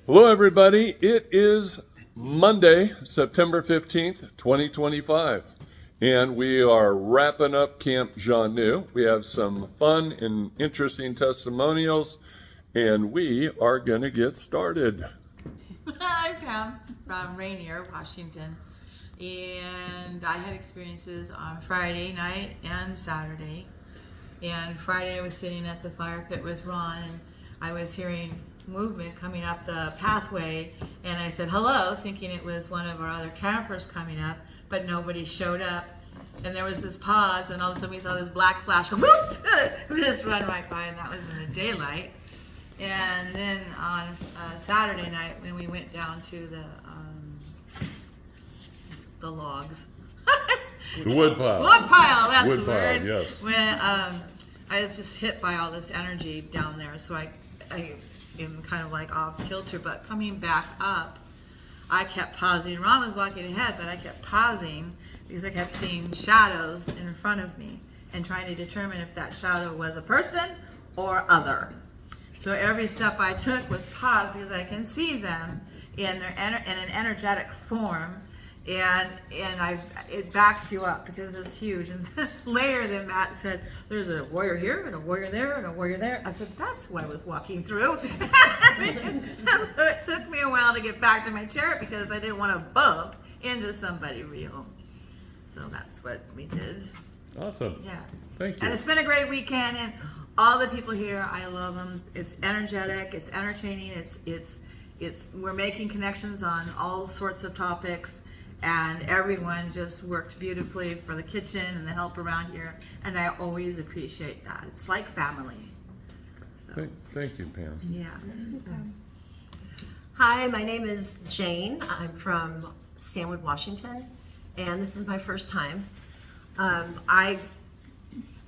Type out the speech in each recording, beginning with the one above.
Hello, everybody. It is Monday, September 15th, 2025, and we are wrapping up Camp Xanue. We have some fun and interesting testimonials, and we are going to get started. I'm Pam from Rainier, Washington, and I had experiences on Friday night and Saturday. And Friday I was sitting at the fire pit with Ron, and I was hearing movement coming up the pathway, and I said hello, thinking it was one of our other campers coming up, but nobody showed up. And there was this pause, and all of a sudden we saw this black flash whoop, just run right by, and that was in the daylight. And then on Saturday night, when we went down to the logs, The woodpile. woodpile, that's the Woodpile, word. yes. When I was just hit by all this energy down there, so I am kind of like off kilter. But coming back up, I kept pausing. Ron was walking ahead, but I kept pausing because I kept seeing shadows in front of me and trying to determine if that shadow was a person or other. So every step I took was pause because I can see them in an energetic form, and it backs you up because it's huge. And later, then Matt said, "There's a warrior here and a warrior there and a warrior there." I said, "That's what I was walking through." So it took me a while to get back to my chair because I didn't want to bump into somebody real. So that's what we did. Awesome. Yeah. Thank you. And it's been a great weekend, and all the people here, I love them. It's energetic, it's entertaining, it's we're making connections on all sorts of topics, and everyone just worked beautifully for the kitchen and the help around here, and I always appreciate that. It's like family. So, Thank you, Pam. yeah. Hi, my name is Jane. I'm from Xanue, Washington, and this is my first time. I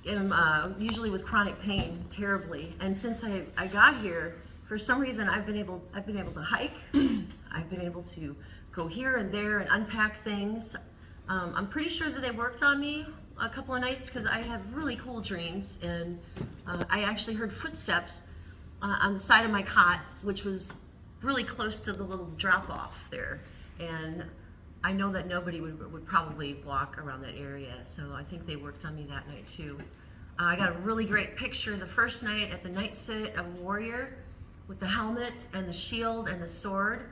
am usually with chronic pain terribly, and since I got here, for some reason I've been able to hike. I've been able to go here and there and unpack things. I'm pretty sure that they worked on me a couple of nights because I have really cool dreams, and I actually heard footsteps on the side of my cot, which was really close to the little drop off there, and I know that nobody would probably walk around that area, so I think they worked on me that night too. I got a really great picture the first night at the night sit of a warrior with the helmet and the shield and the sword.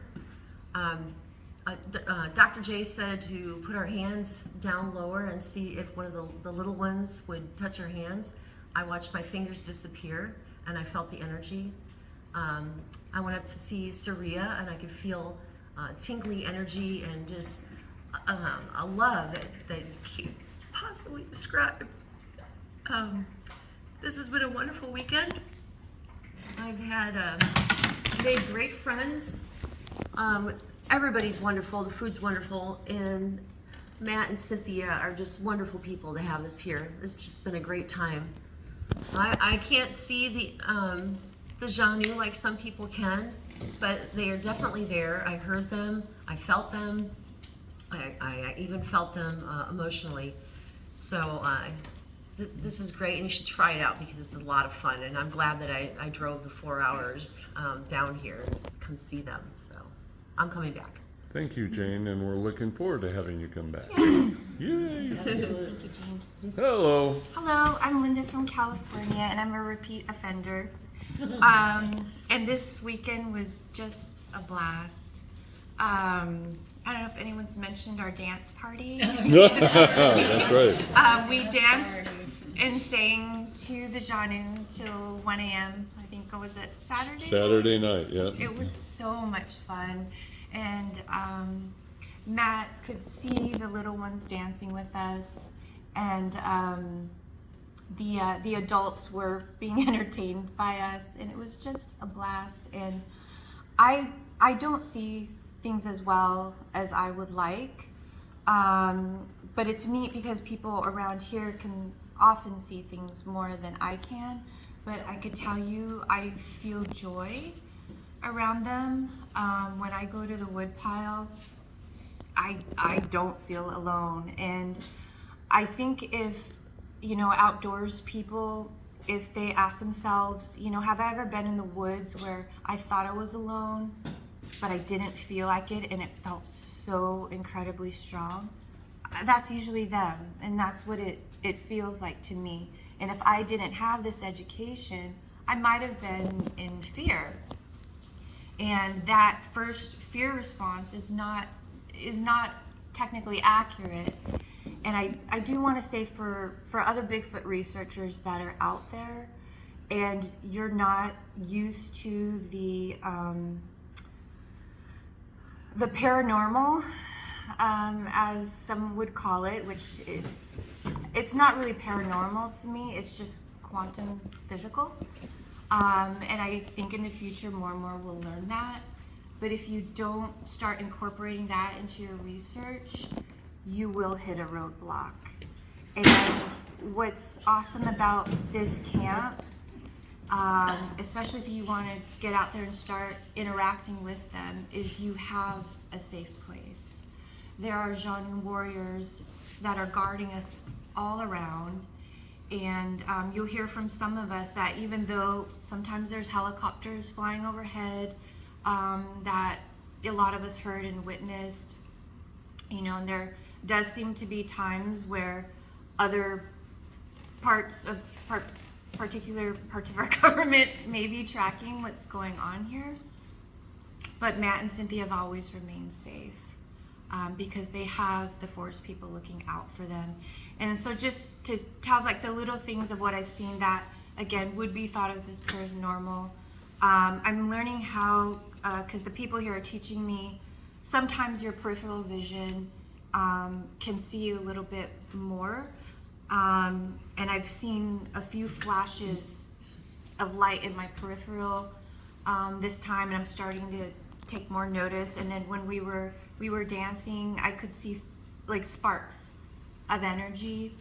Dr. J said to put our hands down lower and see if one of the little ones would touch our hands. I watched my fingers disappear and I felt the energy. I went up to see Saria and I could feel tingly energy and just a love that can't possibly describe. This has been a wonderful weekend. I've had made great friends. Everybody's wonderful. The food's wonderful, and Matt and Cynthia are just wonderful people to have us here. It's just been a great time. I can't see the Xanue like some people can, but they are definitely there. I heard them. I felt them. I even felt them emotionally. So this is great, and you should try it out because this is a lot of fun. And I'm glad that I drove the 4 hours down here to come see them. So I'm coming back. Thank you, Jane, and we're looking forward to having you come back. Yay! Thank you, Jane. Hello. Hello, I'm Linda from California, and I'm a repeat offender. And this weekend was just a blast. I don't know if anyone's mentioned our dance party. That's right. We danced and sang to the Xanue till 1 a.m. I think, was it Saturday? Saturday night, yeah. It was so much fun, and Matt could see the little ones dancing with us, and the adults were being entertained by us, and it was just a blast. And I don't see things as well as I would like, but it's neat because people around here can often see things more than I can. But I could tell you, I feel joy around them. When I go to the woodpile, I don't feel alone. And I think if, outdoors people, if they ask themselves, have I ever been in the woods where I thought I was alone but I didn't feel like it, and it felt so incredibly strong. That's usually them, and that's what it feels like to me. And if I didn't have this education, I might have been in fear. And that first fear response is not technically accurate. And I do want to say for other Bigfoot researchers that are out there, and you're not used to the paranormal, as some would call it, which it's not really paranormal to me. It's just quantum physical. And I think in the future more and more we'll learn that. But if you don't start incorporating that into your research, you will hit a roadblock. And what's awesome about this camp, especially if you want to get out there and start interacting with them, is you have a safe place. There are Xanue warriors that are guarding us all around. And you'll hear from some of us that even though sometimes there's helicopters flying overhead, that a lot of us heard and witnessed, and there does seem to be times where other particular parts of our government may be tracking what's going on here. But Matt and Cynthia have always remained safe. Because they have the forest people looking out for them. And so just to tell like the little things of what I've seen that, again, would be thought of as paranormal. I'm learning how, because the people here are teaching me, sometimes your peripheral vision can see a little bit more. And I've seen a few flashes of light in my peripheral this time, and I'm starting to take more notice. And then when we were dancing, I could see like sparks of energy.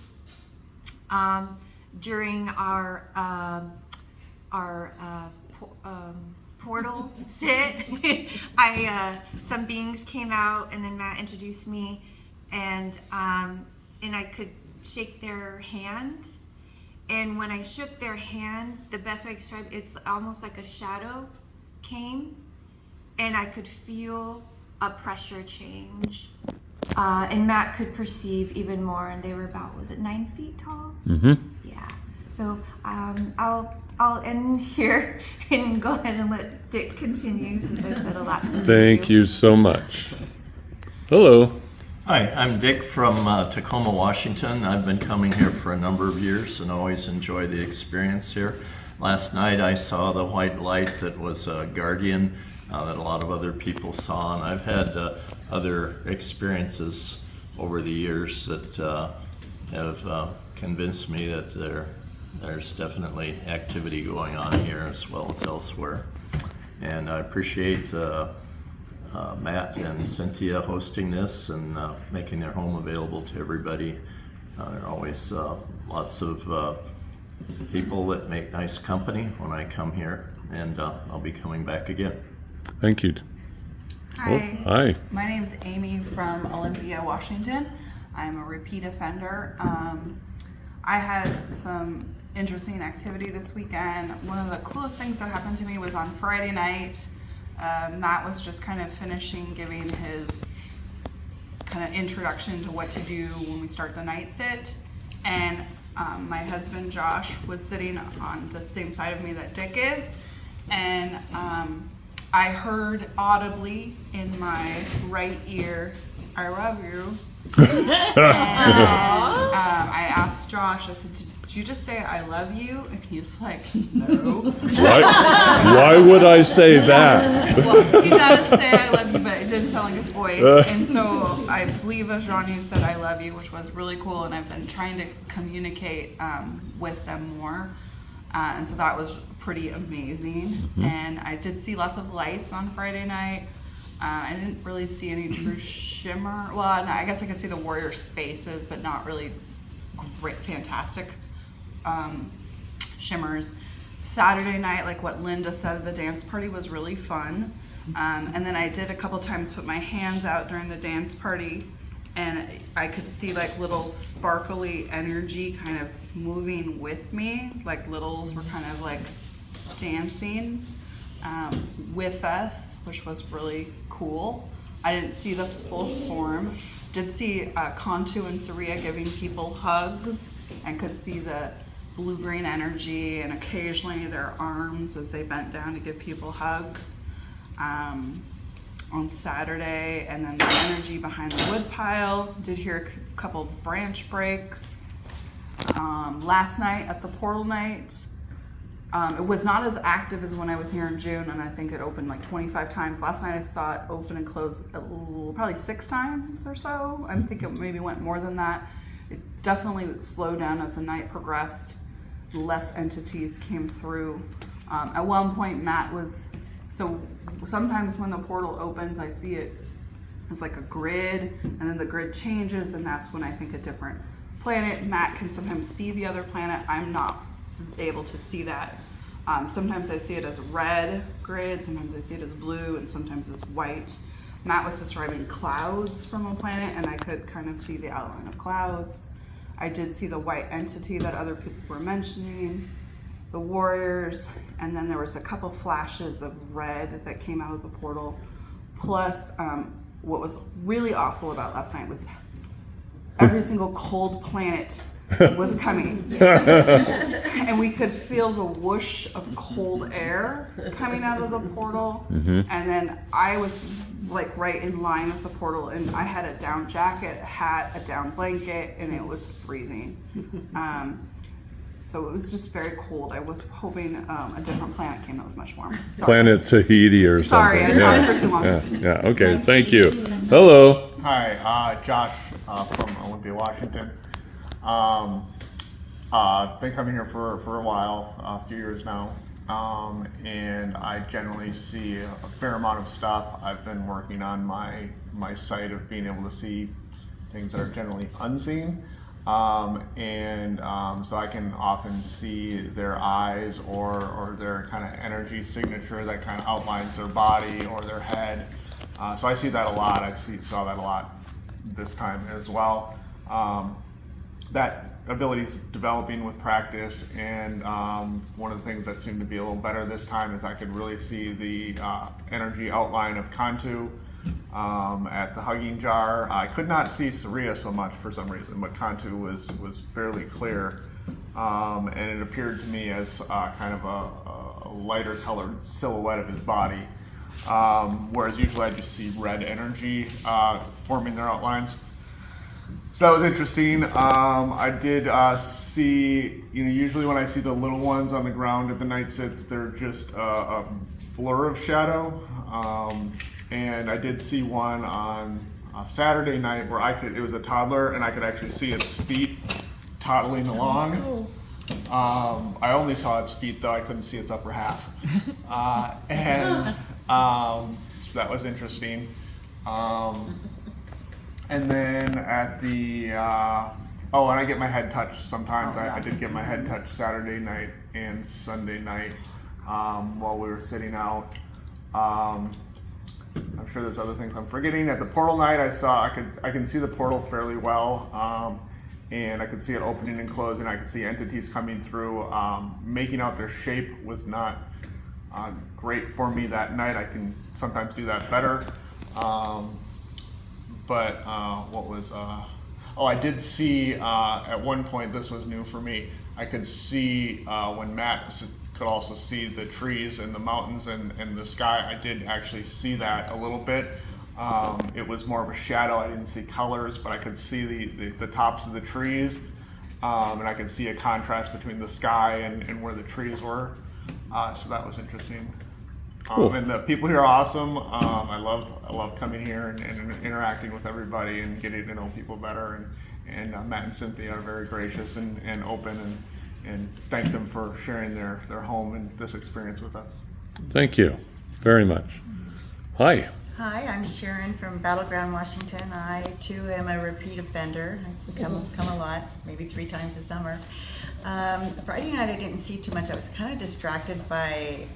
During our portal sit, some beings came out, and then Matt introduced me, and I could shake their hand. And when I shook their hand, the best way I can describe it, it's almost like a shadow came, and I could feel a pressure change. And Matt could perceive even more, and they were about, was it 9 feet tall? Mm-hmm. Yeah. So I'll end here and go ahead and let Dick continue, since I said a lot. Thank you so much. Hello. Hi, I'm Dick from Tacoma, Washington. I've been coming here for a number of years and always enjoy the experience here. Last night I saw the white light that was a guardian that a lot of other people saw, and I've had other experiences over the years that have convinced me that there's definitely activity going on here as well as elsewhere. And I appreciate Matt and Cynthia hosting this and making their home available to everybody. There are always lots of people that make nice company when I come here, and I'll be coming back again. Thank you. Hi. Oh, hi. My name's Amy from Olympia, Washington. I'm a repeat offender. I had some interesting activity this weekend. One of the coolest things that happened to me was on Friday night. Matt was just kind of finishing giving his kind of introduction to what to do when we start the night sit. And my husband Josh was sitting on the same side of me that Dick is. And I heard audibly in my right ear, "I love you." And I asked Josh, I said, "Did you just say I love you?" And he's like, "No." Why would I say that? Well, he does say I love you, but it didn't sound like his voice. And so I believe Xanue said I love you, which was really cool. And I've been trying to communicate with them more. And so that was pretty amazing. Mm-hmm. And I did see lots of lights on Friday night. I didn't really see any true shimmer. Well, I guess I could see the warriors' faces, but not really great, fantastic shimmers. Saturday night, like what Linda said, the dance party was really fun. And then I did a couple times put my hands out during the dance party, and I could see like little sparkly energy kind of moving with me, like littles were kind of like dancing. with us, which was really cool. I didn't see the full form. Did see Xanue and Saria giving people hugs, and could see the blue-green energy and occasionally their arms as they bent down to give people hugs on Saturday. And then the energy behind the wood pile. Did hear a couple branch breaks. Last night at the portal night, it was not as active as when I was here in June, and I think it opened like 25 times. Last night I saw it open and close probably 6 times or so. I think it maybe went more than that. It definitely slowed down as the night progressed. Less entities came through. At one point, Matt was, so sometimes when the portal opens, I see it as like a grid, and then the grid changes, and that's when I think a different planet. Matt can sometimes see the other planet. I'm not able to see that. Sometimes I see it as a red grid, sometimes I see it as blue, and sometimes as white. Matt was describing clouds from a planet, and I could kind of see the outline of clouds. I did see the white entity that other people were mentioning, the warriors, and then there was a couple flashes of red that came out of the portal. Plus, what was really awful about last night was every single cold planet was coming. And we could feel the whoosh of cold air coming out of the portal. And then I was like right in line with the portal, and I had a down jacket, a hat, a down blanket, and it was freezing. So it was just very cold. I was hoping a different planet came that was much warmer. Sorry. Planet Tahiti or Sorry, something. I talked for too long. Yeah. Okay. Thank you. Hello. Hi, Josh from Olympia, Washington. Been coming here for a while, a few years now, and I generally see a fair amount of stuff. I've been working on my site of being able to see things that are generally unseen, so I can often see their eyes or their kind of energy signature that kind of outlines their body or their head. So I see that a lot. Saw that a lot this time as well. That ability is developing with practice, and one of the things that seemed to be a little better this time is I could really see the energy outline of Xanue at the hugging jar. I could not see Saria so much for some reason, but Xanue was fairly clear, and it appeared to me as kind of a lighter colored silhouette of his body, whereas usually I just see red energy forming their outlines. So that was interesting. I did see, usually when I see the little ones on the ground at the night sits, they're just a blur of shadow. And I did see one on Saturday night where it was a toddler, and I could actually see its feet toddling along. I only saw its feet though, I couldn't see its upper half. So that was interesting. And then at the, and I get my head touched sometimes. I did get my head touched Saturday night and Sunday night while we were sitting out. I'm sure there's other things I'm forgetting. At the portal night, I can see the portal fairly well, and I could see it opening and closing. I could see entities coming through. Making out their shape was not great for me that night. I can sometimes do that better. I did see at one point, this was new for me, I could see when Matt could also see the trees and the mountains and the sky. I did actually see that a little bit. It was more of a shadow. I didn't see colors, but I could see the tops of the trees, and I could see a contrast between the sky and where the trees were. So that was interesting. Cool. And the people here are awesome. I love coming here and interacting with everybody and getting to know people better. And Matt and Cynthia are very gracious and open, and thank them for sharing their home and this experience with us. Thank you very much. Hi. Hi, I'm Sharon from Battleground, Washington. I too am a repeat offender. I come a lot, maybe 3 times a summer. Friday night I didn't see too much. I was kind of distracted by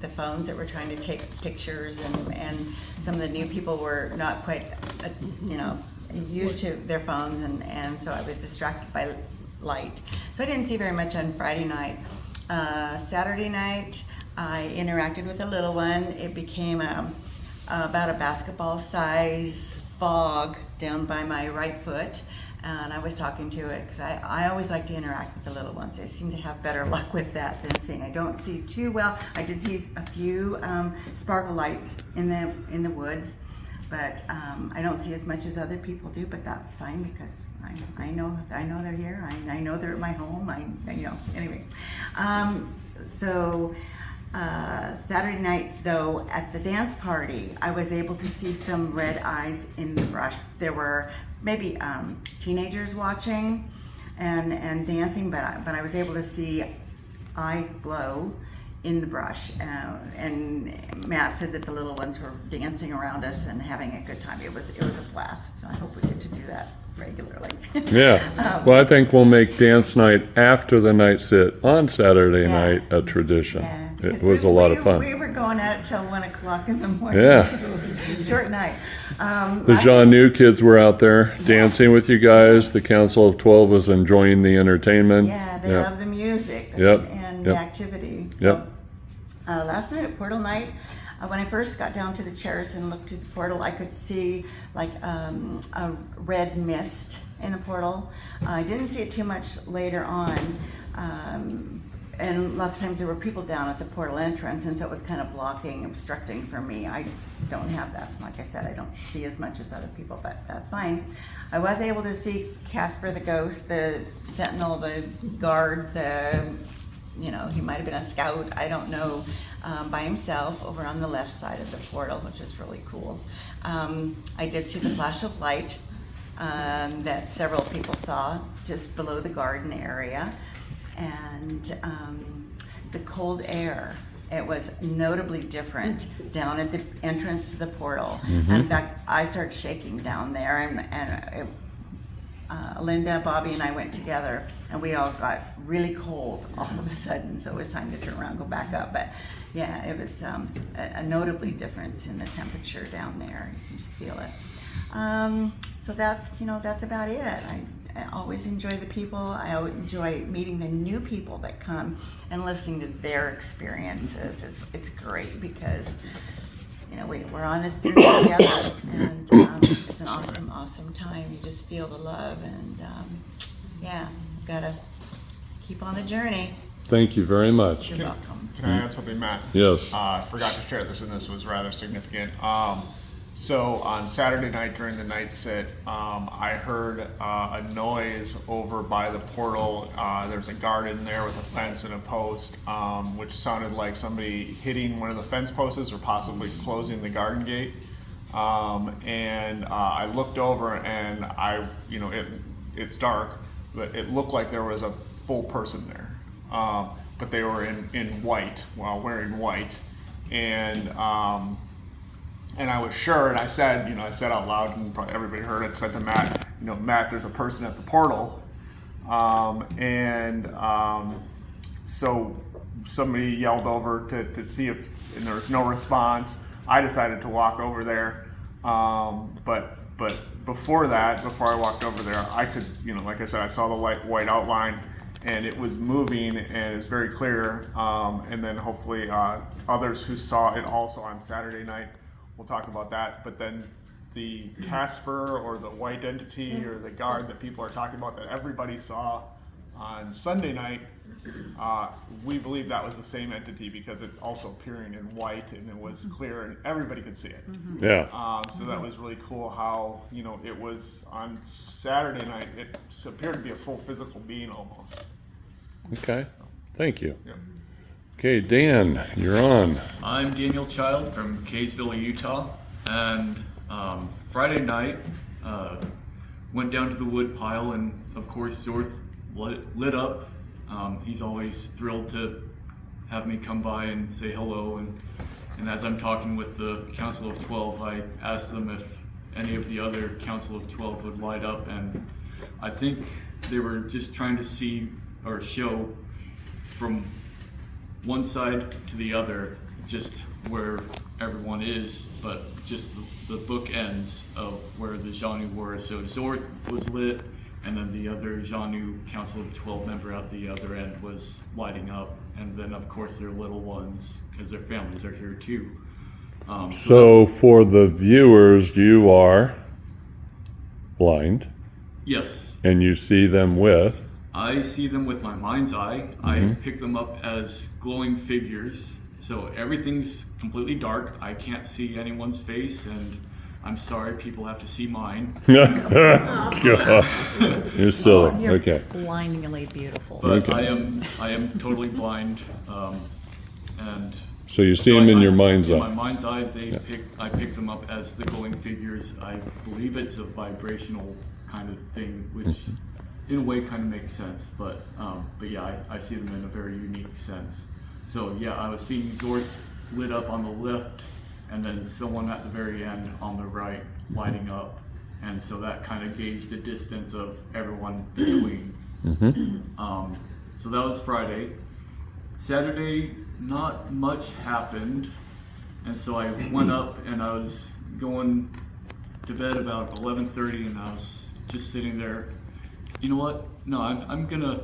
the phones that were trying to take pictures, and some of the new people were not quite, used to their phones, and so I was distracted by light. So I didn't see very much on Friday night. Saturday night, I interacted with the little one. It became about a basketball size fog down by my right foot. And I was talking to it because I always like to interact with the little ones. I seem to have better luck with that than seeing. I don't see too well. I did see a few sparkle lights in the woods, but I don't see as much as other people do. But that's fine because I know they're here. I know they're at my home. Anyway. Saturday night, though, at the dance party, I was able to see some red eyes in the brush. There were maybe teenagers watching and dancing, but I was able to see eye glow in the brush. And Matt said that the little ones were dancing around us and having a good time. It was a blast. I hope we get to do that regularly. Yeah. Well, I think we'll make dance night after the night sit on Saturday night a tradition. Yeah, It because was a lot of fun. We were going at it till 1 o'clock in the morning. Yeah. So, short night. The Xanue kids were out there dancing with you guys. The Council of 12 was enjoying the entertainment. Yeah, they love the music Yep. and Yep. the activity. Yep. So, last night at Portal Night, when I first got down to the chairs and looked through the portal, I could see like a red mist in the portal. I didn't see it too much later on. And lots of times there were people down at the portal entrance, and so it was kind of obstructing for me. I don't have that. Like I said, I don't see as much as other people, but that's fine. I was able to see Casper the ghost, the sentinel, the guard, he might have been a scout, I don't know, by himself over on the left side of the portal, which is really cool. I did see the flash of light that several people saw just below the garden area. And the cold air, it was notably different down at the entrance to the portal. In fact, I started shaking down there, and Linda, Bobby, and I went together, and we all got really cold all of a sudden, so it was time to turn around and go back up. But yeah, it was a notably difference in the temperature down there. You can just feel it. So that's about it. I always enjoy the people. I always enjoy meeting the new people that come and listening to their experiences. It's great because we're on this journey together, and it's an awesome time. You just feel the love, and gotta keep on the journey. Thank you very much. You're welcome. Can I add something, Matt? Yes. I forgot to share this, and this was rather significant. So on Saturday night during the night sit, I heard a noise over by the portal. There's a guard in there with a fence and a post, which sounded like somebody hitting one of the fence posts or possibly closing the garden gate. And I looked over, and it's dark, but it looked like there was a full person there. But they were in white, wearing white, and I was sure, and I said out loud, and probably everybody heard it, said to Matt, Matt, there's a person at the portal. So somebody yelled over to see if, and there was no response. I decided to walk over there. But before I walked over there, I could, like I said, I saw the white outline, and it was moving, and it's very clear. And then hopefully others who saw it also on Saturday night, we'll talk about that. But then the Casper or the white entity or the guard that people are talking about that everybody saw on Sunday night, we believe that was the same entity because it also appearing in white, and it was clear and everybody could see it. Yeah. So that was really cool how, it was on Saturday night, it appeared to be a full physical being almost. Okay. Thank you. Yeah. Okay, Dan, you're on. I'm Daniel Child from Kaysville, Utah, and Friday night went down to the wood pile, and of course Zorth lit up. He's always thrilled to have me come by and say hello, and as I'm talking with the Council of 12, I asked them if any of the other Council of 12 would light up, and I think they were just trying to see or show from one side to the other just where everyone is, but just the bookends of where the Xanue were. So Zorth was lit, and then the other Xanue Council of 12 member at the other end was lighting up, and then of course their little ones, because their families are here too. So for the viewers, you are blind, Yes, and you see them with. I see them with my mind's eye. I pick them up as glowing figures. So everything's completely dark. I can't see anyone's face, and I'm sorry, people have to see mine. God. You're silly. You're Okay. blindingly beautiful. But Okay. I am totally blind, and So you see them in your mind's in my eye. mind's eye, I pick them up as the glowing figures. I believe it's a vibrational kind of thing, which in a way kind of makes sense. But yeah, I see them in a very unique sense. So yeah, I was seeing Zorth lit up on the left, and then someone at the very end on the right lighting up, and so that kind of gauged the distance of everyone between. So that was Friday. Saturday, not much happened, and so I went up and I was going to bed about 11:30, and I was just sitting there. You know what? No, I'm gonna,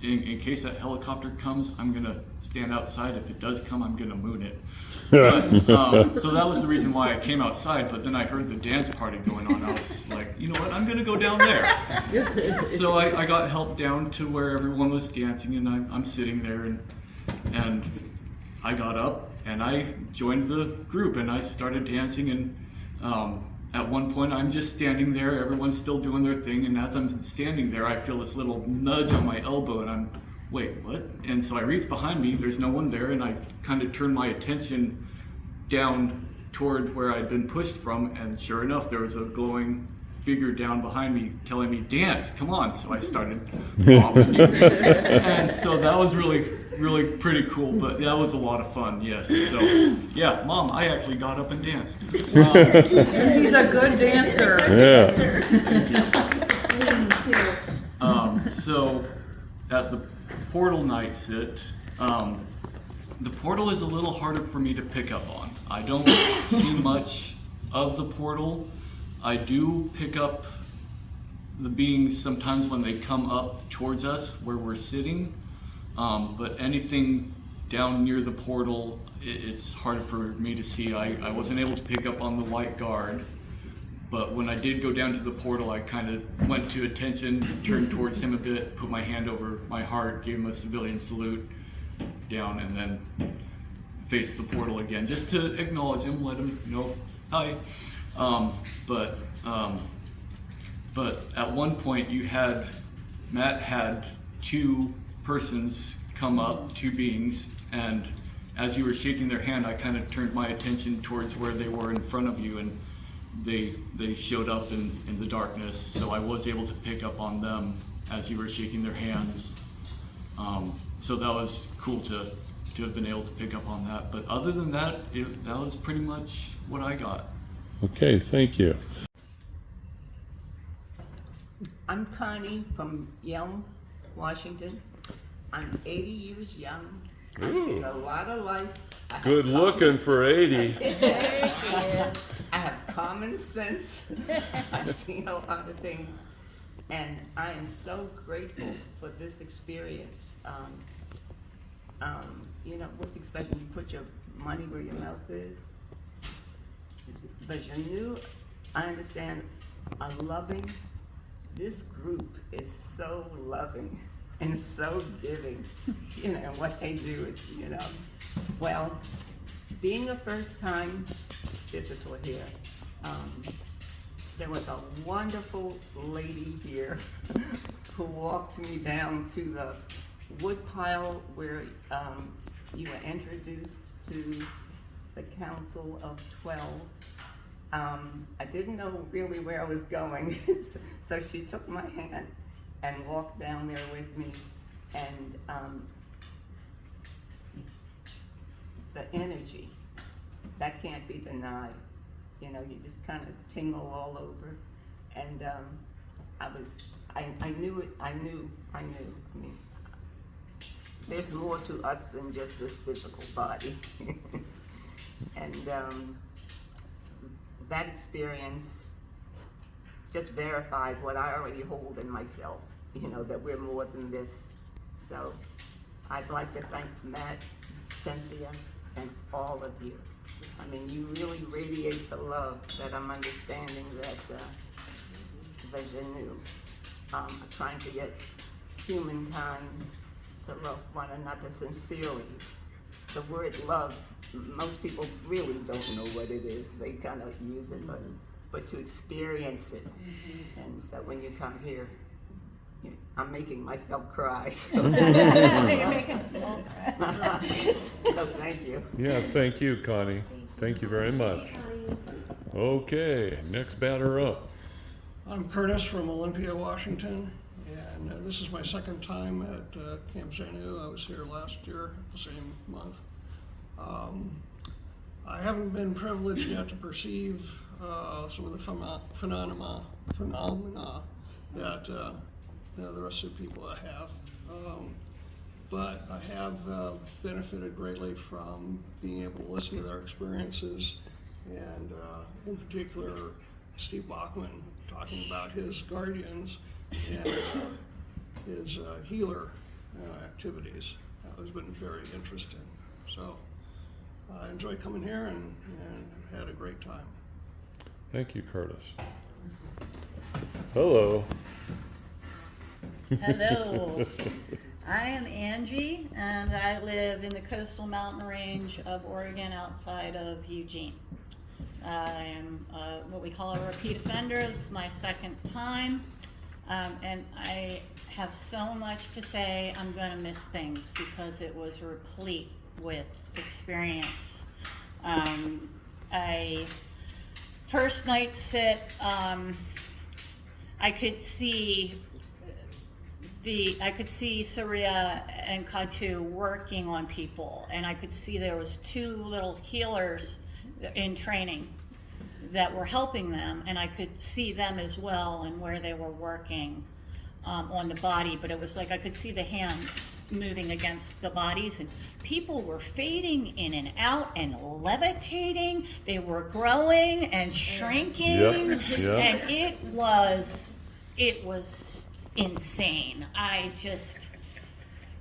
in case that helicopter comes, I'm gonna stand outside. If it does come, I'm gonna moon it. But, so that was the reason why I came outside, but then I heard the dance party going on. I was like, you know what, I'm gonna go down there. So I got help down to where everyone was dancing, and I'm sitting there, and I got up and I joined the group and I started dancing, and at one point I'm just standing there, everyone's still doing their thing, and as I'm standing there I feel this little nudge on my elbow, and I'm, wait, what? And so I reach behind me, there's no one there, and I kind of turn my attention down toward where I'd been pushed from, and sure enough there was a glowing figure down behind me telling me, dance, come on. So I started bobbing. And so that was really pretty cool, but that was a lot of fun, yes. So yeah, Mom, I actually got up and danced. He's a good dancer. Yeah. So at the portal night sit, the portal is a little harder for me to pick up on. I don't see much of the portal. I do pick up the beings sometimes when they come up towards us where we're sitting, but anything down near the portal, it's hard for me to see. I wasn't able to pick up on the white guard, but when I did go down to the portal, I kind of went to attention, turned towards him a bit, put my hand over my heart, gave him a civilian salute down, and then faced the portal again, just to acknowledge him, let him know, hi. But at one point Matt had two persons come up, two beings, and as you were shaking their hand, I kind of turned my attention towards where they were in front of you, and they showed up in the darkness, so I was able to pick up on them as you were shaking their hands. So that was cool to have been able to pick up on that. But other than that, that was pretty much what I got. Okay, thank you. I'm Connie from Yelm, Washington. I'm 80 years young. I've seen a lot of life. I have Good looking for 80. I have common sense. I've seen a lot of things. And I am so grateful for this experience. You know, what's the expression? You put your money where your mouth is. But Xanue, I understand, are loving. This group is so loving and so giving, you know, what they do, you know. Well, being a first time visitor here, there was a wonderful lady here who walked me down to the wood pile where you were introduced to the Council of 12. I didn't know really where I was going, so she took my hand and walked down there with me, and the energy, that can't be denied. You know, you just kind of tingle all over, and I knew it, I knew. I mean, there's more to us than just this physical body. And that experience just verified what I already hold in myself, you know, that we're more than this. So I'd like to thank Matt, Cynthia, and all of you. I mean, you really radiate the love that I'm understanding that the Xanue are trying to get humankind to love one another sincerely. The word love, most people really don't know what it is. They kind of use it, but to experience it. And so when you come here, I'm making myself cry. So, so thank you. Yeah, thank you, Connie. Thank you very much. Okay, next batter up. I'm Curtis from Olympia, Washington, and this is my second time at Camp Xanue. I was here last year, the same month. I haven't been privileged yet to perceive some of the phenomena that the rest of the people have. But I have benefited greatly from being able to listen to their experiences, and in particular, Steve Bachman talking about his guardians and his healer activities. That has been very interesting. So I enjoy coming here and have had a great time. Thank you, Curtis. Hello. Hello. I am Angie, and I live in the coastal mountain range of Oregon outside of Eugene. I am what we call a repeat offender. This is my second time, and I have so much to say. I'm going to miss things because it was replete with experience. First night sit, I could see Saria and Katu working on people, and I could see there was two little healers in training that were helping them, and I could see them as well and where they were working on the body, but it was like I could see the hands moving against the bodies, and people were fading in and out and levitating. They were growing and shrinking. Yep. And it was insane.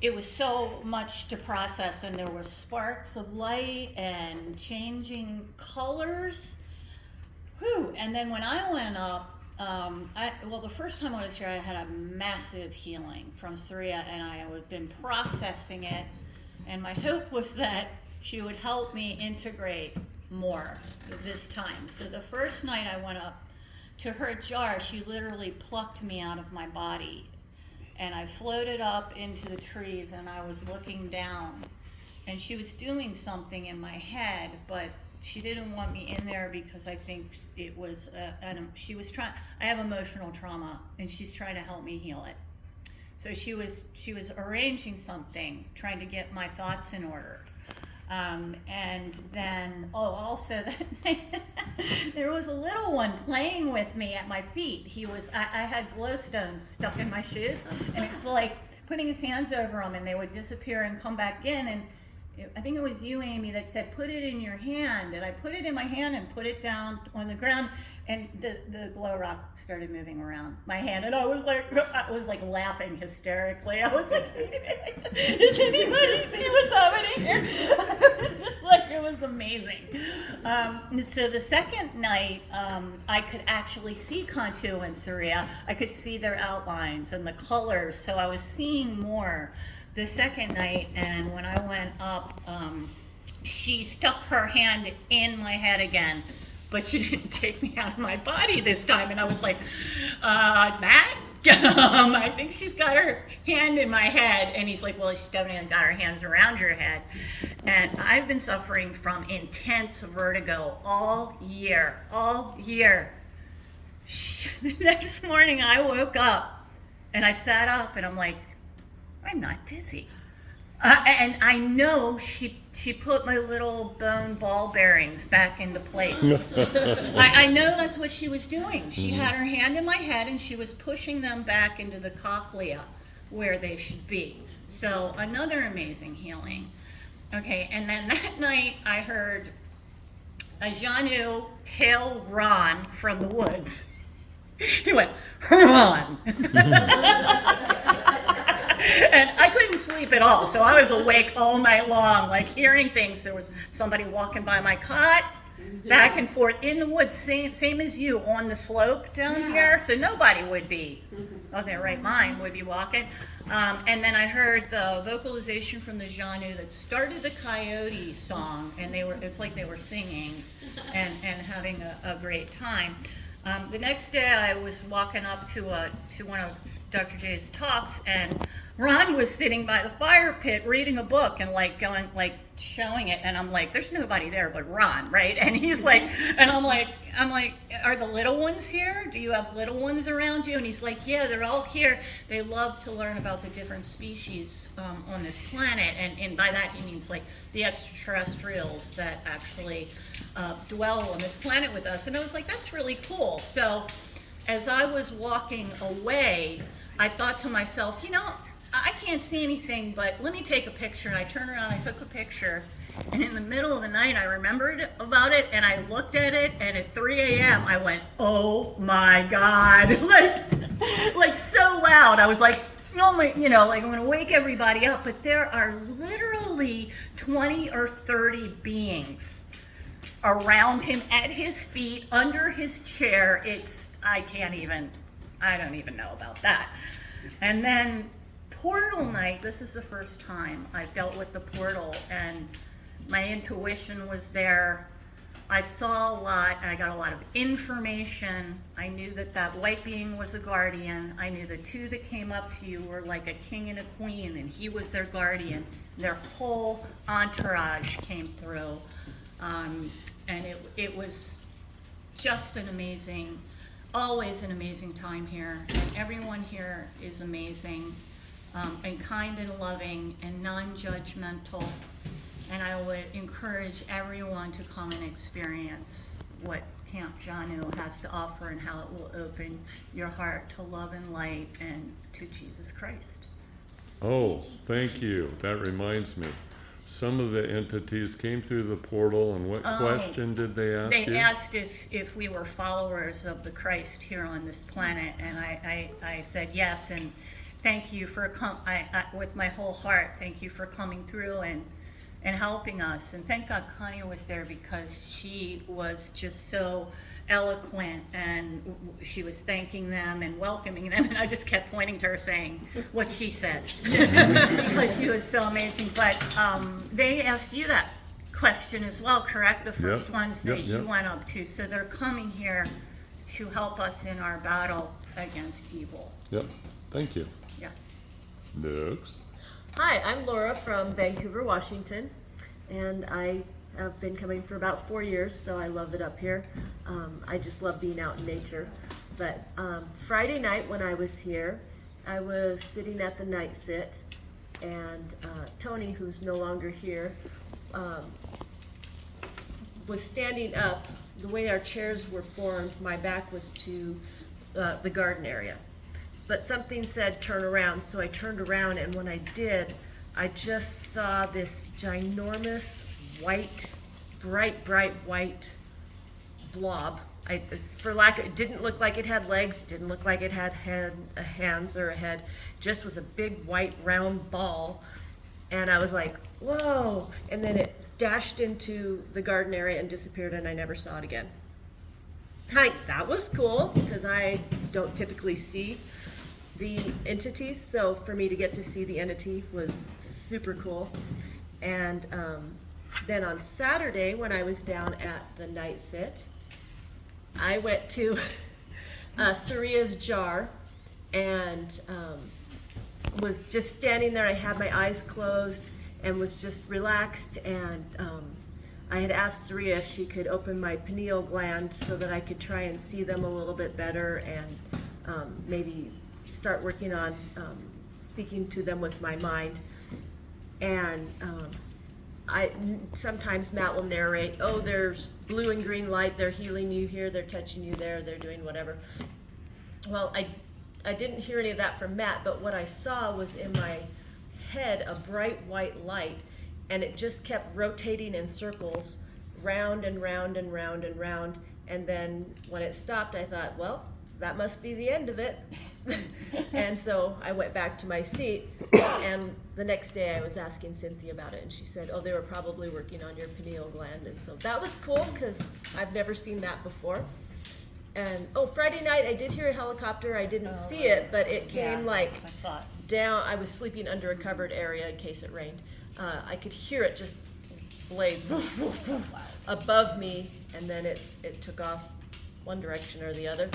It was so much to process, and there were sparks of light and changing colors. Whew. And then when I went up, the first time I was here, I had a massive healing from Saria, and I had been processing it, and my hope was that she would help me integrate more this time. So the first night I went up to her jar, she literally plucked me out of my body, and I floated up into the trees, and I was looking down, and she was doing something in my head, but she didn't want me in there because I think it was, she was trying, I have emotional trauma, and she's trying to help me heal it. So she was arranging something, trying to get my thoughts in order. And then, also there was a little one playing with me at my feet. I had glowstones stuck in my shoes, and it was like putting his hands over them, and they would disappear and come back in, and I think it was you, Amy, that said, put it in your hand, and I put it in my hand and put it down on the ground, and the glow rock started moving around my hand, and I was like laughing hysterically. I was like, does anybody see what's happening here? It was amazing. So the second night, I could actually see Kantu and Saria. I could see their outlines and the colors, so I was seeing more the second night. And when I went up, she stuck her hand in my head again, but she didn't take me out of my body this time. And I was like, Matt, I think she's got her hand in my head. And he's like, well, she's definitely got her hands around your head. And I've been suffering from intense vertigo all year. The next morning I woke up and I sat up and I'm like, I'm not dizzy. And I know she put my little bone ball bearings back into place. I know that's what she was doing. She had her hand in my head and she was pushing them back into the cochlea where they should be. So another amazing healing. Okay, and then that night I heard a Xanue hail Ron from the woods. He went, Ron! And I couldn't sleep at all, so I was awake all night long, like hearing things. There was somebody walking by my cot, back and forth in the woods, same as you, on the slope down here. So nobody would be on their right mind would be walking. And then I heard the vocalization from the Xanue that started the coyote song, and it's like they were singing and having a great time. The next day I was walking up to one of Dr. J's talks, and Ron was sitting by the fire pit reading a book and showing it, and I'm like, there's nobody there but Ron, right? And he's like, and I'm like, are the little ones here? Do you have little ones around you? And he's like, yeah, they're all here. They love to learn about the different species on this planet, and by that he means like the extraterrestrials that actually dwell on this planet with us. And I was like, that's really cool. So as I was walking away, I thought to myself, I can't see anything, but let me take a picture. And I turned around, I took a picture, and in the middle of the night, I remembered about it, and I looked at it, and at 3 a.m., I went, oh my God, like so loud. I was like, oh my, like I'm gonna wake everybody up, but there are literally 20 or 30 beings around him, at his feet, under his chair. I don't even know about that. And then portal night, this is the first time I've dealt with the portal, and my intuition was there. I saw a lot, and I got a lot of information. I knew that white being was a guardian. I knew the two that came up to you were like a king and a queen, and he was their guardian. Their whole entourage came through, and it was just always an amazing time here. And everyone here is amazing. And kind and loving and non-judgmental, and I would encourage everyone to come and experience what Camp Xanue has to offer and how it will open your heart to love and light and to Jesus Christ. Oh, thank you. That reminds me. Some of the entities came through the portal, and what question did they ask you? They asked if we were followers of the Christ here on this planet, and I said yes, and thank you for with my whole heart. Thank you for coming through and helping us. And thank God Connie was there, because she was just so eloquent, and she was thanking them and welcoming them. And I just kept pointing to her, saying what she said, because she was so amazing. But they asked you that question as well, correct? The first ones that you went up to. So they're coming here to help us in our battle against evil. Yep. Thank you. Yeah. Next. Hi, I'm Laura from Vancouver, Washington, and I have been coming for about 4 years, so I love it up here. I just love being out in nature. But Friday night when I was here, I was sitting at the night sit, and Tony, who's no longer here, was standing up. The way our chairs were formed, my back was to the garden area. But something said turn around, so I turned around, and when I did, I just saw this ginormous white, bright white blob. It didn't look like it had legs, didn't look like it had hands or a head, just was a big white round ball. And I was like, whoa, and then it dashed into the garden area and disappeared, and I never saw it again. That was cool, because I don't typically see the entities, so for me to get to see the entity was super cool. And then on Saturday, when I was down at the night sit, I went to Saria's jar and was just standing there. I had my eyes closed and was just relaxed, and I had asked Saria if she could open my pineal gland so that I could try and see them a little bit better, and maybe start working on speaking to them with my mind. And sometimes Matt will narrate, oh, there's blue and green light, they're healing you here, they're touching you there, they're doing whatever. Well, I didn't hear any of that from Matt, but what I saw was in my head a bright white light, and it just kept rotating in circles, round and round and round and round. And then when it stopped, I thought, well, that must be the end of it. And so I went back to my seat, and the next day I was asking Cynthia about it, and she said, oh, they were probably working on your pineal gland. And so that was cool, because I've never seen that before. And Friday night I did hear a helicopter. I didn't see it, but it came I saw it. down. I was sleeping under a covered area in case it rained. I could hear it just blaze above me, and then it took off one direction or the other.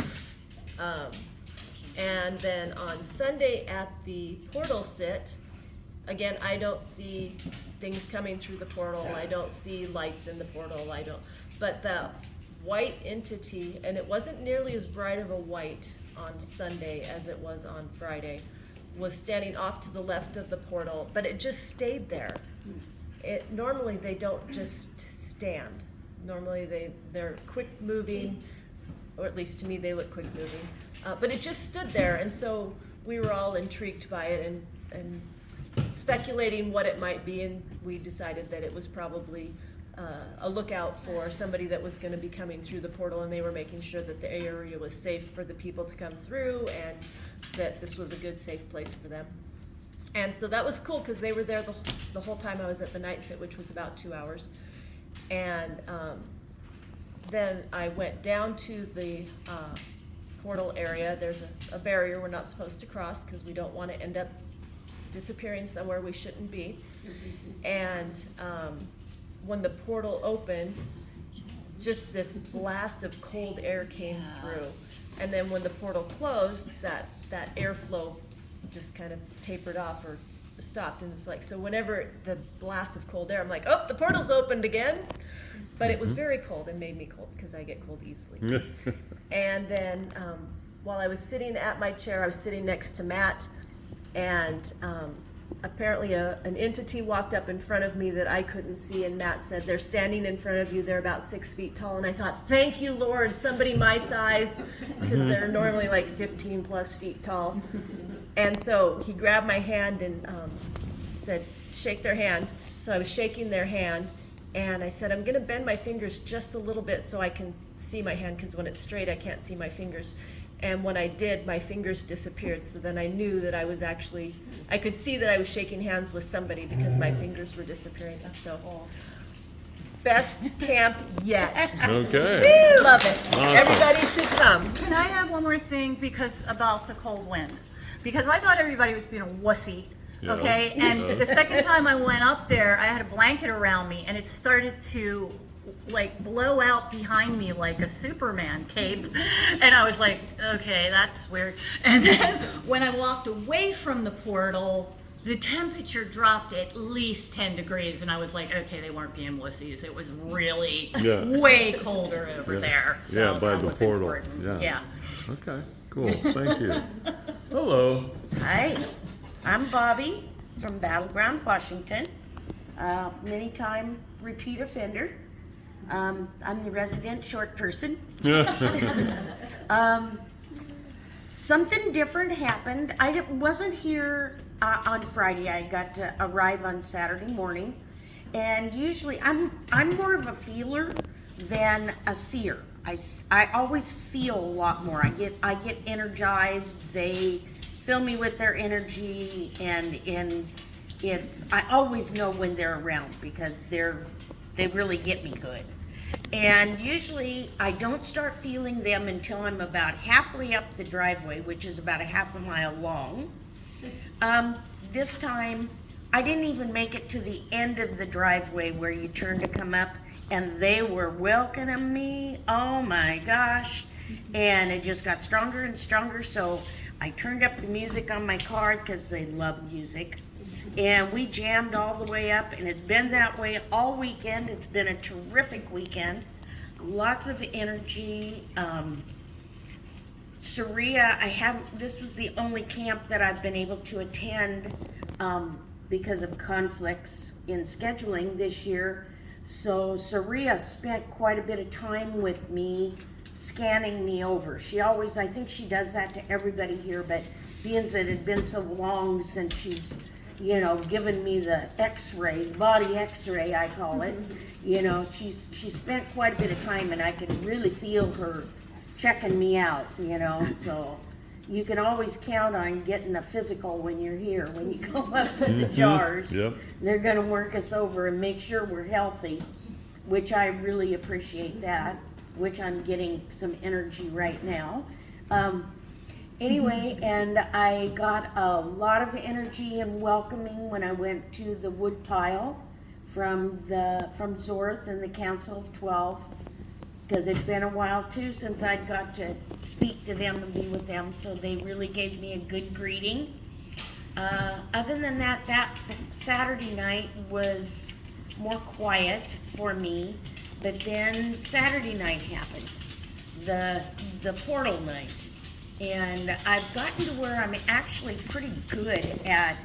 And then on Sunday at the portal sit, again, I don't see things coming through the portal. I don't see lights in the portal. But the white entity, and it wasn't nearly as bright of a white on Sunday as it was on Friday, was standing off to the left of the portal, but it just stayed there. Normally they don't just stand. Normally they're quick moving, or at least to me they look quick moving. But it just stood there, and so we were all intrigued by it and speculating what it might be, and we decided that it was probably a lookout for somebody that was going to be coming through the portal, and they were making sure that the area was safe for the people to come through, and that this was a good, safe place for them. And so that was cool, because they were there the whole time I was at the night sit, which was about 2 hours. And then I went down to the portal area. There's a barrier we're not supposed to cross, because we don't want to end up disappearing somewhere we shouldn't be. And when the portal opened, just this blast of cold air came through. And then when the portal closed, that airflow just kind of tapered off or stopped. And it's like, so whenever the blast of cold air, I'm like, oh, the portal's opened again. But it was very cold and made me cold, because I get cold easily. And then while I was sitting at my chair, I was sitting next to Matt, and apparently an entity walked up in front of me that I couldn't see, and Matt said, they're standing in front of you, they're about 6 feet tall. And I thought, thank you, Lord, somebody my size, because they're normally like 15 plus feet tall. And so he grabbed my hand and said, shake their hand. So I was shaking their hand, and I said, I'm going to bend my fingers just a little bit so I can see my hand, because when it's straight I can't see my fingers. And when I did, my fingers disappeared. So then I knew that I could see that I was shaking hands with somebody, because my fingers were disappearing. So, best camp yet. Okay. Woo! Love it. Awesome. Everybody should come. Can I add one more thing about the cold wind? Because I thought everybody was being a wussy, Yeah. okay? And the second time I went up there, I had a blanket around me, and it started to like blow out behind me like a Superman cape. And I was like, okay, that's weird. And then when I walked away from the portal, the temperature dropped at least 10 degrees, and I was like, okay, they weren't being wussies. It was really way colder over there. So by that the was portal. important. Yeah. Okay, cool. Thank you. Hello. Hi, I'm Bobby from Battleground, Washington. Many-time repeat offender. I'm the resident short person. Something different happened. I wasn't here on Friday. I got to arrive on Saturday morning, and usually I'm more of a feeler than a seer. I always feel a lot more. I get energized. They fill me with their energy, and I always know when they're around, because they really get me good. And usually I don't start feeling them until I'm about halfway up the driveway, which is about a half a mile long. This time I didn't even make it to the end of the driveway where you turn to come up, and they were welcoming me. Oh my gosh. And it just got stronger and stronger. So I turned up the music on my car, because they love music. And we jammed all the way up, and it's been that way all weekend. It's been a terrific weekend. Lots of energy. Saria, this was the only camp that I've been able to attend because of conflicts in scheduling this year. So Saria spent quite a bit of time with me, scanning me over. I think she does that to everybody here, but being that it had been so long since she's given me the x-ray, body x-ray I call it, she spent quite a bit of time, and I could really feel her checking me out, so you can always count on getting a physical when you're here. When you go up to the jars, Yep. they're gonna work us over and make sure we're healthy, which I really appreciate that, which I'm getting some energy right now. Anyway, and I got a lot of energy and welcoming when I went to the wood pile from Zorth and the Council of 12, because it'd been a while too since I'd got to speak to them and be with them, so they really gave me a good greeting. Other than that, that Saturday night was more quiet for me, but then Saturday night happened, the portal night. And I've gotten to where I'm actually pretty good at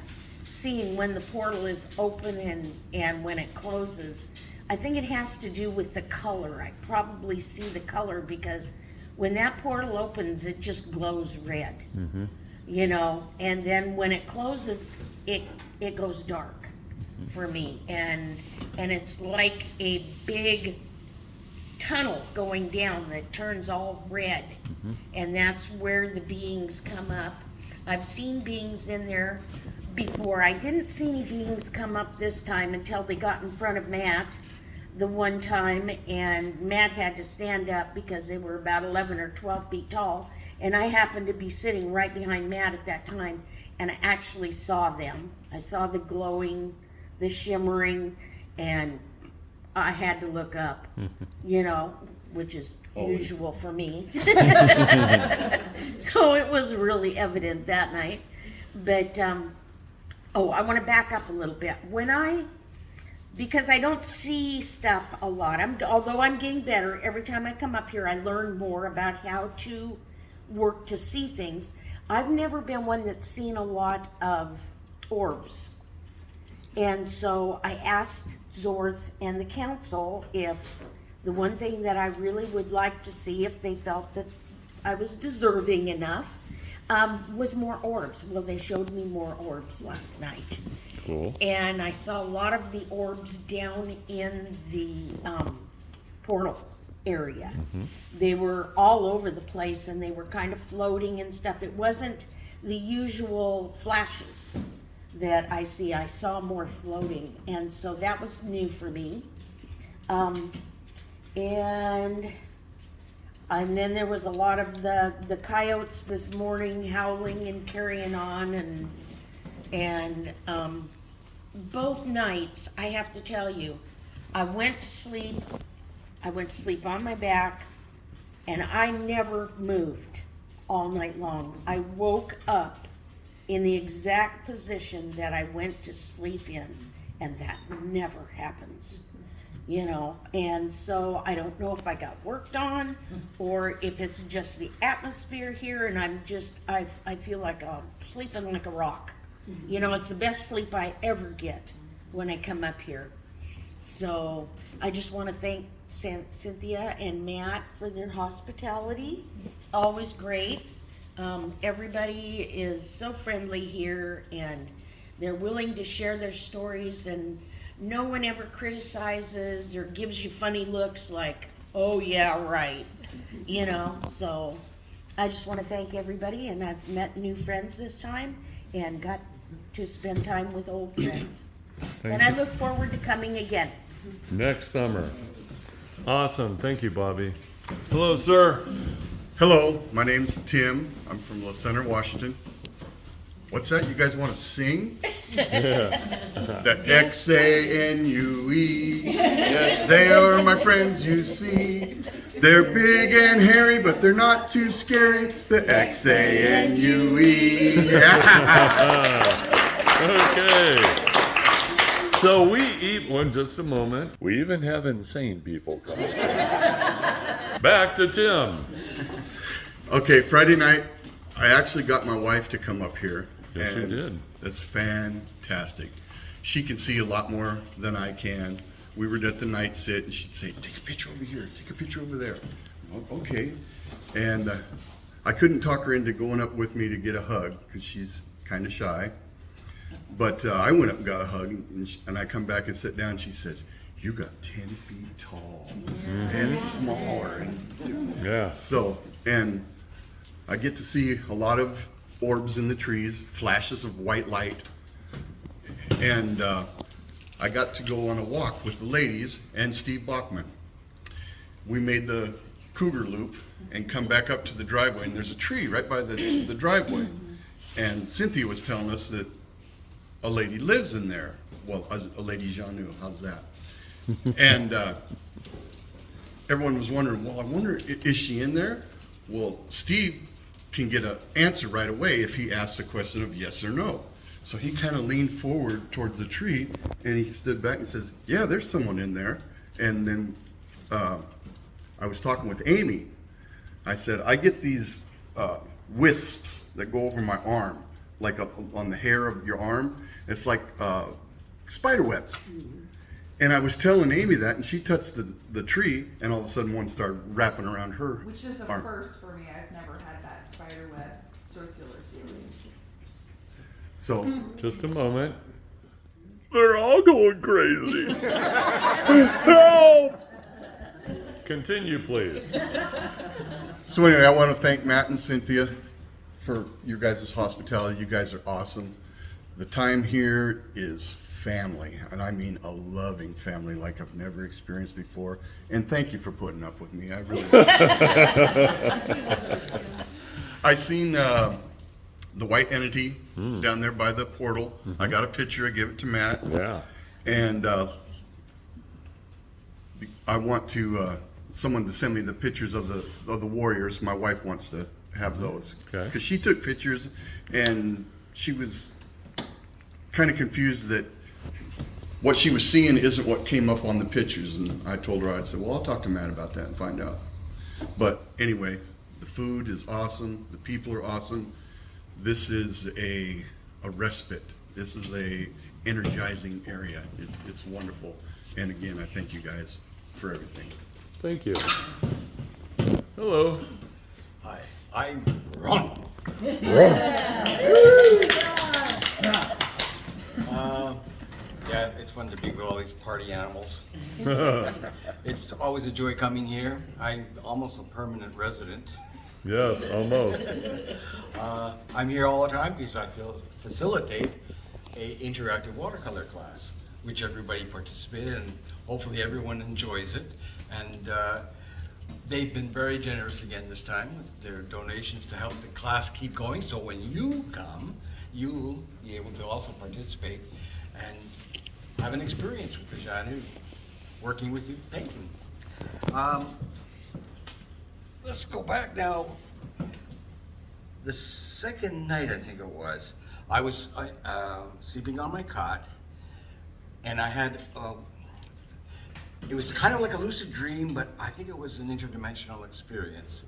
seeing when the portal is open and when it closes. I think it has to do with the color. I probably see the color because when that portal opens, it just glows red, and then when it closes, it goes dark for me. And it's like a big tunnel going down that turns all red, and that's where the beings come up. I've seen beings in there before. I didn't see any beings come up this time until they got in front of Matt the one time, and Matt had to stand up because they were about 11 or 12 feet tall, and I happened to be sitting right behind Matt at that time, and I actually saw them. I saw the glowing, the shimmering, and I had to look up, which is usual for me. So it was really evident that night. But, I want to back up a little bit. Because I don't see stuff a lot, although I'm getting better, every time I come up here I learn more about how to work to see things. I've never been one that's seen a lot of orbs. And so I asked Zorth and the council if the one thing that I really would like to see, if they felt that I was deserving enough, was more orbs. Well, they showed me more orbs last night. Cool. And I saw a lot of the orbs down in the portal area. They were all over the place, and they were kind of floating and stuff. It wasn't the usual flashes that I see. I saw more floating, and so that was new for me. And then there was a lot of the coyotes this morning howling and carrying on, and both nights, I have to tell you, I went to sleep on my back, and I never moved all night long. I woke up in the exact position that I went to sleep in, and that never happens, and so I don't know if I got worked on or if it's just the atmosphere here, and I feel like I'm sleeping like a rock. It's the best sleep I ever get when I come up here. So I just want to thank Cynthia and Matt for their hospitality. Always great. Everybody is so friendly here, and they're willing to share their stories, and no one ever criticizes or gives you funny looks like, oh yeah, right. So I just want to thank everybody, and I've met new friends this time and got to spend time with old friends. And I look forward to coming again. Next summer. Awesome. Thank you, Bobby. Hello, sir. Hello, my name's Tim. I'm from La Center, Washington. What's that? You guys want to sing? The Xanue. Yes, they are my friends, you see. They're big and hairy, but they're not too scary. The Xanue. Okay. So we just a moment. We even have insane people coming. Back to Tim. Okay, Friday night, I actually got my wife to come up here. Yes, you did. That's fantastic. She can see a lot more than I can. We were at the night sit, and she'd say, take a picture over here, take a picture over there. Okay. And I couldn't talk her into going up with me to get a hug, because she's kind of shy. But I went up and got a hug, and I come back and sit down, and she says, you got 10 feet tall and smaller. Yeah. So And I get to see a lot of orbs in the trees, flashes of white light. And I got to go on a walk with the ladies and Steve Bachman. We made the cougar loop and come back up to the driveway, and there's a tree right by the driveway. And Cynthia was telling us that a lady lives in there. Well, a lady Xanue, how's that? And everyone was wondering, well, I wonder, is she in there? Well, Steve can get an answer right away if he asks a question of yes or no. So he kind of leaned forward towards the tree, and he stood back and says, yeah, there's someone in there. And then I was talking with Amy. I said, I get these wisps that go over my arm, like on the hair of your arm. It's like spider webs. And I was telling Amy that, and she touched the tree, and all of a sudden one started wrapping around her Which is a arm. first for me. I've never had that spider web circular feeling. So, Just a moment. They're all going crazy. Help! Continue, please. so anyway, I want to thank Matt and Cynthia for your guys' hospitality. You guys are awesome. The time here is family, and I mean a loving family like I've never experienced before. And thank you for putting up with me. I really I seen the white entity down there by the portal. I got a picture. I gave it to Matt. Yeah. And I want to someone to send me the pictures of the warriors. My wife wants to have those. Okay. Because she took pictures, and she was kind of confused that what she was seeing isn't what came up on the pictures. And I told her, I'd say, well, I'll talk to Matt about that and find out. But anyway, the food is awesome. The people are awesome. This is a respite. This is a energizing area. It's wonderful. And again, I thank you guys for everything. Thank you. Hello. Hi, I'm Ron. Yeah, it's fun to be with all these party animals. It's always a joy coming here. I'm almost a permanent resident. Yes, almost. I'm here all the time because I facilitate a interactive watercolor class, which everybody participates in, and hopefully everyone enjoys it. And they've been very generous again this time with their donations to help the class keep going. So when you come, you'll be able to also participate and have an experience with the Xanue, working with you, painting. Let's go back now. The second night, I think it was, I was sleeping on my cot, and I had, it was kind of like a lucid dream, but I think it was an interdimensional experience.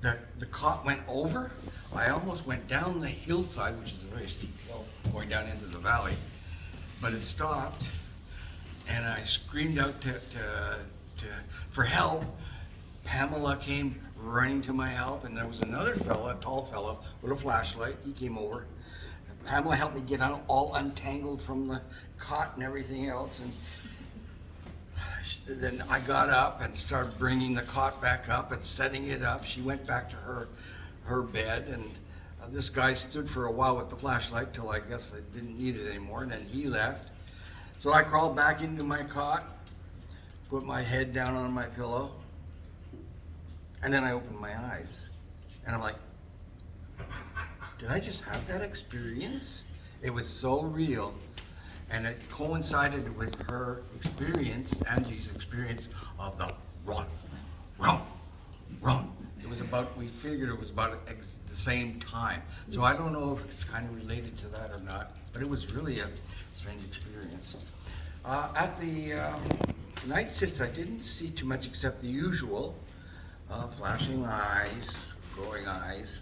The cot went over. I almost went down the hillside, which is a very steep hill, going down into the valley, but it stopped, and I screamed out for help. Pamela came running to my help, and there was another fella, a tall fellow with a flashlight. He came over. Pamela helped me get all untangled from the cot and everything else, and then I got up and started bringing the cot back up and setting it up. She went back to her bed, and this guy stood for a while with the flashlight till I guess I didn't need it anymore, and then he left. So I crawled back into my cot, put my head down on my pillow, and then I opened my eyes, and I'm like, did I just have that experience? It was so real, and it coincided with her experience, Angie's experience of the run. It was about, we figured it was about the same time. So I don't know if it's kind of related to that or not, but it was really a strange experience. At the night sits, I didn't see too much except the usual. Flashing eyes, glowing eyes.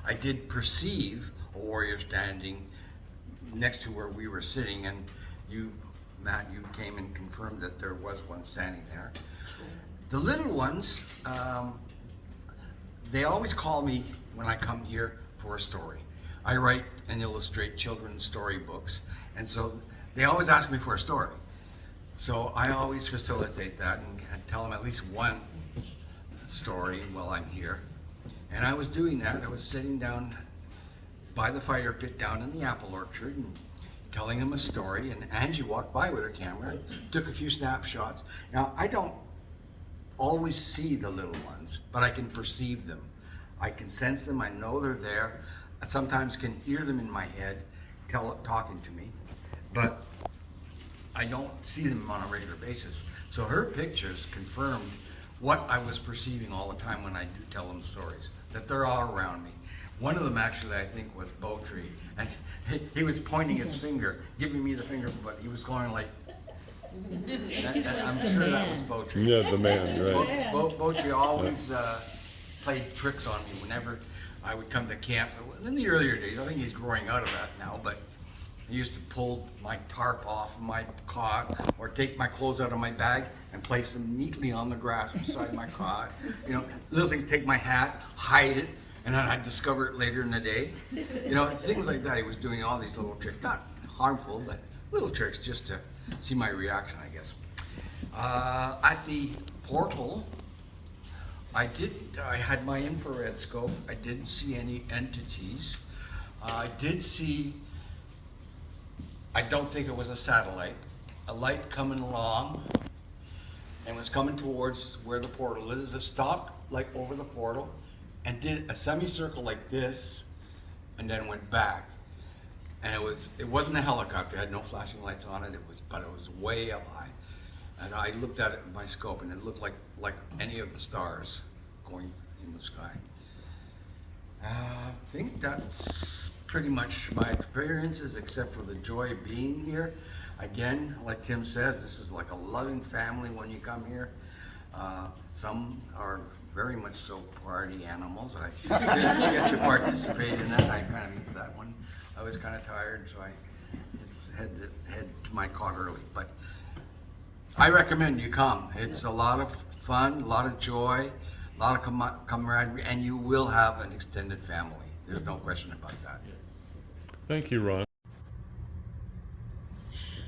I did perceive a warrior standing next to where we were sitting, and you, Matt, you came and confirmed that there was one standing there. The little ones, they always call me when I come here for a story. I write and illustrate children's storybooks, and so they always ask me for a story. So I always facilitate that and tell them at least one story while I'm here. And I was doing that. I was sitting down by the fire pit down in the apple orchard and telling him a story, and Angie walked by with her camera, took a few snapshots. Now, I don't always see the little ones, but I can perceive them. I can sense them, I know they're there. I sometimes can hear them in my head talking to me, but I don't see them on a regular basis. So her pictures confirmed what I was perceiving all the time when I do tell them stories, that they're all around me. One of them actually, I think, was Bowtree, and he was pointing his finger, giving me the finger, but he was going like, I'm sure that was Bowtree. Yeah, the man, right. Bowtree always played tricks on me whenever I would come to camp. In the earlier days, I think he's growing out of that now, but he used to pull my tarp off of my cot or take my clothes out of my bag and place them neatly on the grass beside my cot. You know, little things, take my hat, hide it, and then I'd discover it later in the day. You know, things like that. He was doing all these little tricks, not harmful, but little tricks just to see my reaction, I guess. At the portal, I had my infrared scope. I didn't see any entities. I did see, I don't think it was a satellite, a light coming along and was coming towards where the portal is. It stopped like over the portal and did a semicircle like this and then went back. And it wasn't a helicopter, it had no flashing lights on it, but it was way up high. And I looked at it in my scope and it looked like any of the stars going in the sky. I think that's pretty much my experiences, except for the joy of being here. Again, like Tim said, this is like a loving family when you come here. Some are very much so party animals. I didn't get to participate in that. I kind of missed that one. I was kind of tired, so I had to head to my cot early. But I recommend you come. It's a lot of fun, a lot of joy, a lot of camaraderie, and you will have an extended family. There's no question about that. Thank you, Ron.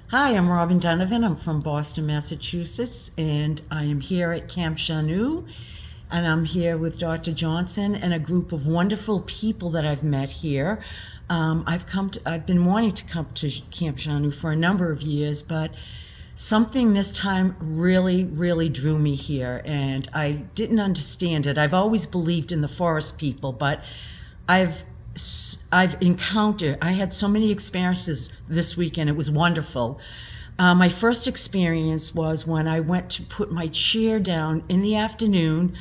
Hi, I'm Robin Donovan. I'm from Boston, Massachusetts, and I am here at Camp Xanue, and I'm here with Dr. Johnson and a group of wonderful people that I've met here. I've been wanting to come to Camp Xanue for a number of years, but something this time really, really drew me here, and I didn't understand it. I've always believed in the forest people, but I had so many experiences this weekend. It was wonderful. My first experience was when I went to put my chair down in the afternoon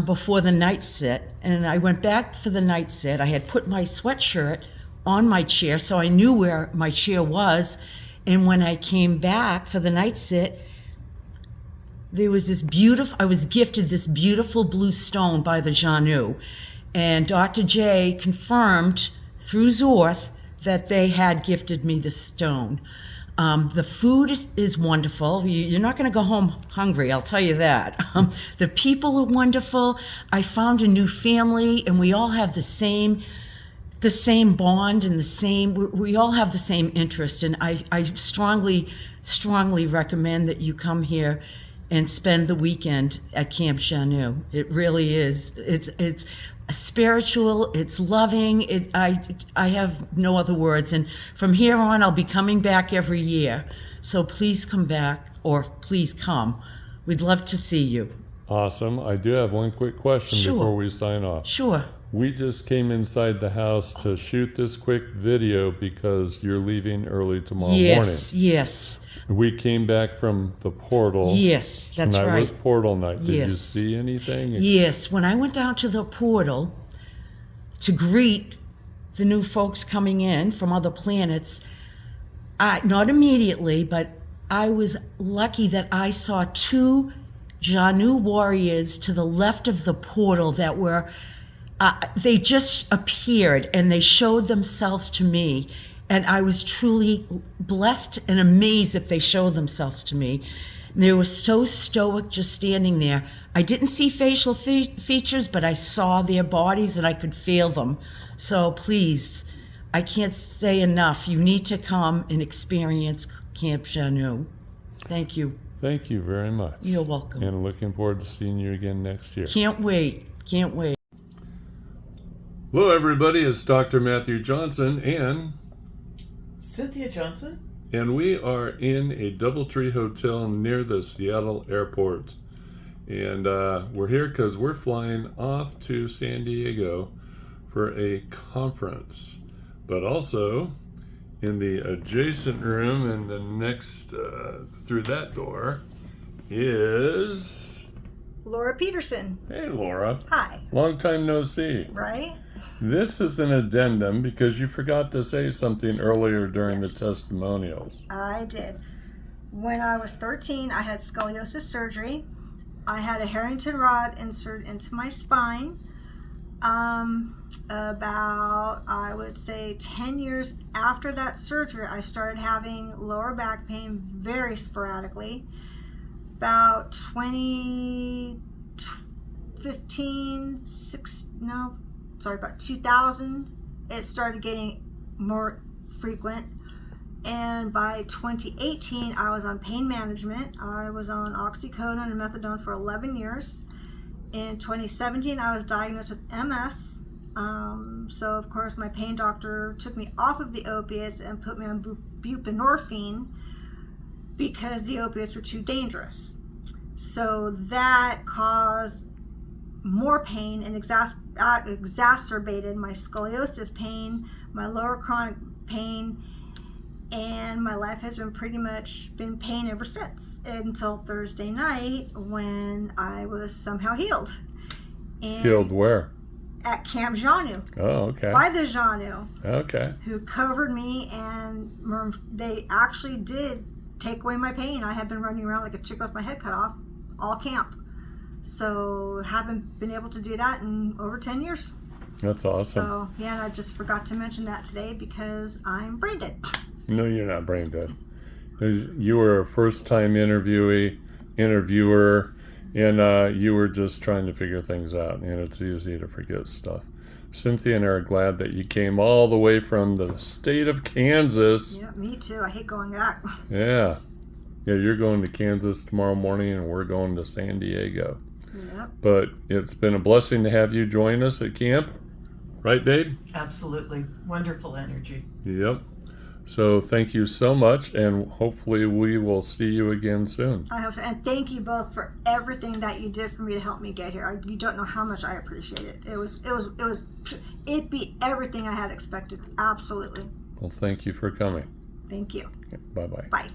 before the night sit, and I went back for the night sit. I had put my sweatshirt on my chair, so I knew where my chair was. And when I came back for the night sit, there was I was gifted this beautiful blue stone by the Xanue. And Dr. J confirmed through Zorth that they had gifted me the stone. The food is wonderful. You're not going to go home hungry, I'll tell you that. The people are wonderful. I found a new family, and we all have the same bond and we all have the same interest. And I strongly, strongly recommend that you come here and spend the weekend at Camp Xanue. It really is. It's spiritual, it's loving. I have no other words. And from here on, I'll be coming back every year. So please come back, or please come. We'd love to see you. Awesome. I do have one quick question before we sign off. Sure. We just came inside the house to shoot this quick video because you're leaving early tomorrow morning. Yes. We came back from the portal. Yes, that's right. Tonight was portal night. Did you Yes. see anything? Yes, when I went down to the portal to greet the new folks coming in from other planets, not immediately, but I was lucky that I saw two Xanue warriors to the left of the portal that were, they just appeared and they showed themselves to me. And I was truly blessed and amazed that they showed themselves to me. They were so stoic just standing there. I didn't see facial features, but I saw their bodies and I could feel them. So please, I can't say enough. You need to come and experience Camp Xanue. Thank you. Thank you very much. You're welcome. And looking forward to seeing you again next year. Can't wait. Can't wait. Hello, everybody. It's Dr. Matthew Johnson and Cynthia Johnson. And we are in a DoubleTree hotel near the Seattle airport. And we're here because we're flying off to San Diego for a conference. But also, in the adjacent room and the next, through that door, is... Laura Peterson. Hey, Laura. Hi. Long time no see. Right? This is an addendum because you forgot to say something earlier during the testimonials. I did. When I was 13, I had scoliosis surgery. I had a Harrington rod inserted into my spine. About, I would say, 10 years after that surgery, I started having lower back pain very sporadically. About 2000, it started getting more frequent. And by 2018, I was on pain management. I was on oxycodone and methadone for 11 years. In 2017, I was diagnosed with MS. So, of course, my pain doctor took me off of the opiates and put me on buprenorphine because the opiates were too dangerous. So that caused more pain and exacerbated my scoliosis pain, my lower chronic pain, and my life has been pretty much been pain ever since, until Thursday night when I was somehow healed. And Healed where? at Camp Xanue. Oh, okay. By the Xanue. Okay. Who covered me, and they actually did take away my pain. I had been running around like a chick with my head cut off all camp. So haven't been able to do that in over 10 years. That's awesome. So yeah, and I just forgot to mention that today because I'm brain dead. No, you're not brain dead. You were a first-time interviewer, and you were just trying to figure things out, and it's easy to forget stuff. Cynthia and I are glad that you came all the way from the state of Kansas. Yeah, me too. I hate going back. Yeah. Yeah, you're going to Kansas tomorrow morning, and we're going to San Diego. Yep. But it's been a blessing to have you join us at camp. Right, babe? Absolutely. Wonderful energy. Yep. So thank you so much, and hopefully we will see you again soon. I hope so. And thank you both for everything that you did for me to help me get here. You don't know how much I appreciate it. It beat everything I had expected. Absolutely. Well, thank you for coming. Thank you. Bye-bye. Bye.